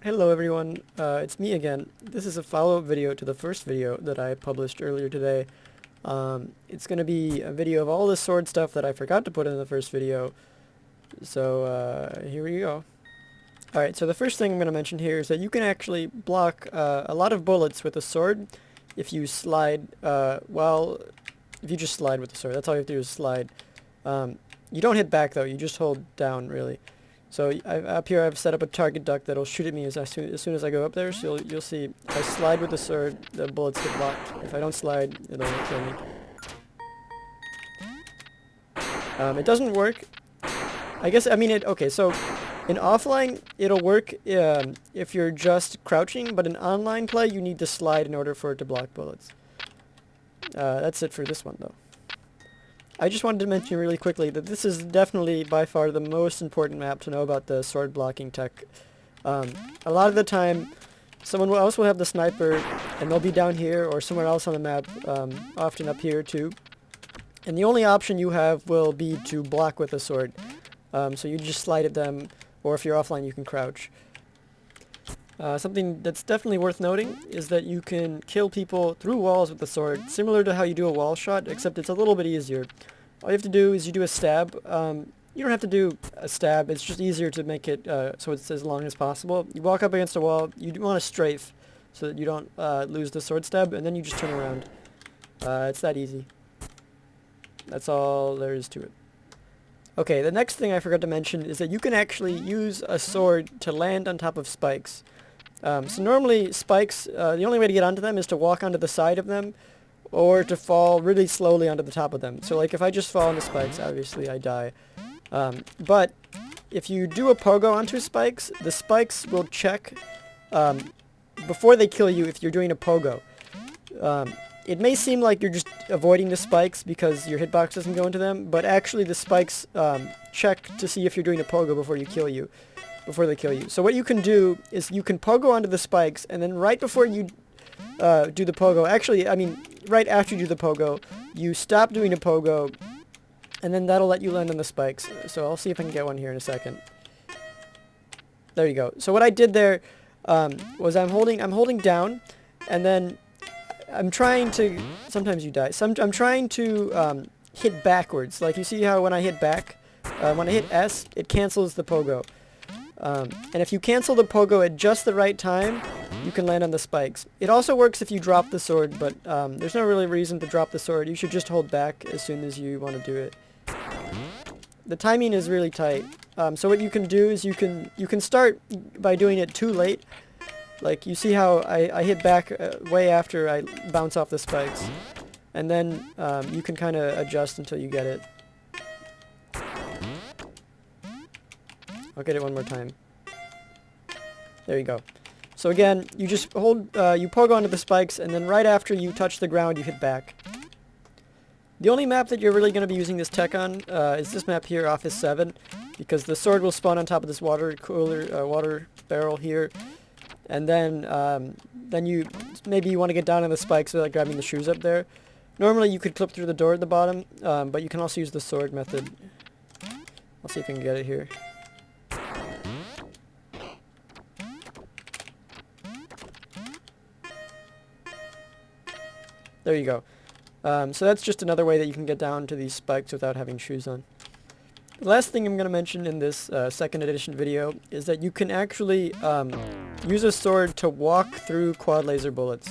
Hello everyone, it's me again. This is a follow-up video to the first video that I published earlier today. It's going to be a video of all the sword stuff that I forgot to put in the first video. So here we go. Alright, so the first thing I'm going to mention here is that you can actually block a lot of bullets with a sword if you slide, if you just slide with the sword. That's all you have to do is slide. You don't hit back though, you just hold down really. So up here I've set up a target duck that'll shoot at me as soon as I go up there, so you'll see if I slide with the sword, the bullets get blocked. If I don't slide, it'll kill me. It doesn't work. Okay, so in offline it'll work if you're just crouching, but in online play you need to slide in order for it to block bullets. That's it for this one though. I just wanted to mention really quickly that this is definitely by far the most important map to know about the sword blocking tech. A lot of the time, someone else will have the sniper, and they'll be down here or somewhere else on the map, often up here too. And the only option you have will be to block with a sword. So you just slide at them, or if you're offline you can crouch. Something that's definitely worth noting is that you can kill people through walls with the sword, similar to how you do a wall shot, except it's a little bit easier. All you have to do is you do a stab. You don't have to do a stab, it's just easier to make it so it's as long as possible. You walk up against a wall, you want to strafe so that you don't lose the sword stab, and then you just turn around. It's that easy. That's all there is to it. Okay, the next thing I forgot to mention is that you can actually use a sword to land on top of spikes. So normally spikes, the only way to get onto them is to walk onto the side of them or to fall really slowly onto the top of them. So like if I just fall on the spikes, obviously I die. But if you do a pogo onto spikes, the spikes will check before they kill you if you're doing a pogo. It may seem like you're just avoiding the spikes because your hitbox doesn't go into them, but actually the spikes check to see if you're doing a pogo before they kill you. So what you can do is you can pogo onto the spikes, and then right before you do the pogo, right after you do the pogo, you stop doing a pogo, and then that'll let you land on the spikes. So I'll see if I can get one here in a second. There you go. So what I did there was I'm holding down, and then I'm trying to, sometimes you die, I'm trying to hit backwards. Like you see how when I hit back, when I hit S, it cancels the pogo. And if you cancel the pogo at just the right time, you can land on the spikes. It also works if you drop the sword, but there's no really reason to drop the sword. You should just hold back as soon as you want to do it. The timing is really tight. So what you can do is you can start by doing it too late. Like you see how I hit back way after I bounce off the spikes. And then you can kind of adjust until you get it. I'll get it one more time. There you go. So again, you just hold, you pogo onto the spikes, and then right after you touch the ground, you hit back. The only map that you're really going to be using this tech on is this map here, Office 7, because the sword will spawn on top of this water cooler, water barrel here, and then you want to get down on the spikes without grabbing the shoes up there. Normally you could clip through the door at the bottom, but you can also use the sword method. I'll see if I can get it here. There you go. So that's just another way that you can get down to these spikes without having shoes on. The last thing I'm going to mention in this second edition video is that you can actually use a sword to walk through quad laser bullets.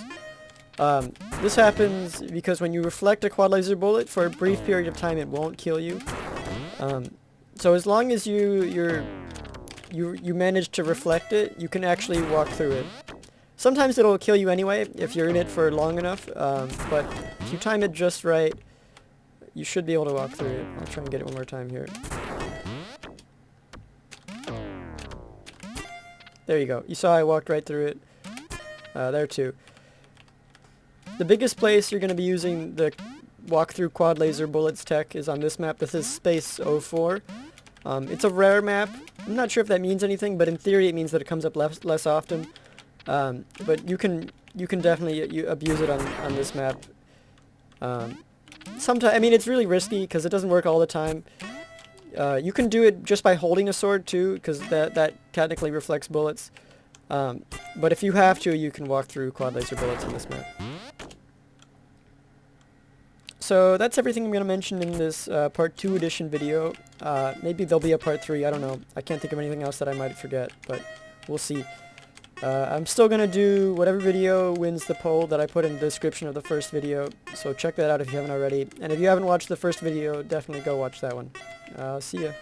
This happens because when you reflect a quad laser bullet for a brief period of time, it won't kill you. So as long as you manage to reflect it, you can actually walk through it. Sometimes it'll kill you anyway if you're in it for long enough, but if you time it just right, you should be able to walk through it. I'll try and get it one more time here. There you go. You saw I walked right through it. There too. The biggest place you're going to be using the walk through quad laser bullets tech is on this map. This is Space 04. It's a rare map. I'm not sure if that means anything, but in theory it means that it comes up less often. But you can definitely abuse it on this map. Sometimes, it's really risky because it doesn't work all the time. You can do it just by holding a sword too, because that technically reflects bullets. But if you have to, you can walk through quad laser bullets in this map. So that's everything I'm going to mention in this part 2 edition video. Maybe there'll be a part 3, I don't know. I can't think of anything else that I might forget, but we'll see. I'm still going to do whatever video wins the poll that I put in the description of the first video, so check that out if you haven't already. And if you haven't watched the first video, definitely go watch that one. See ya.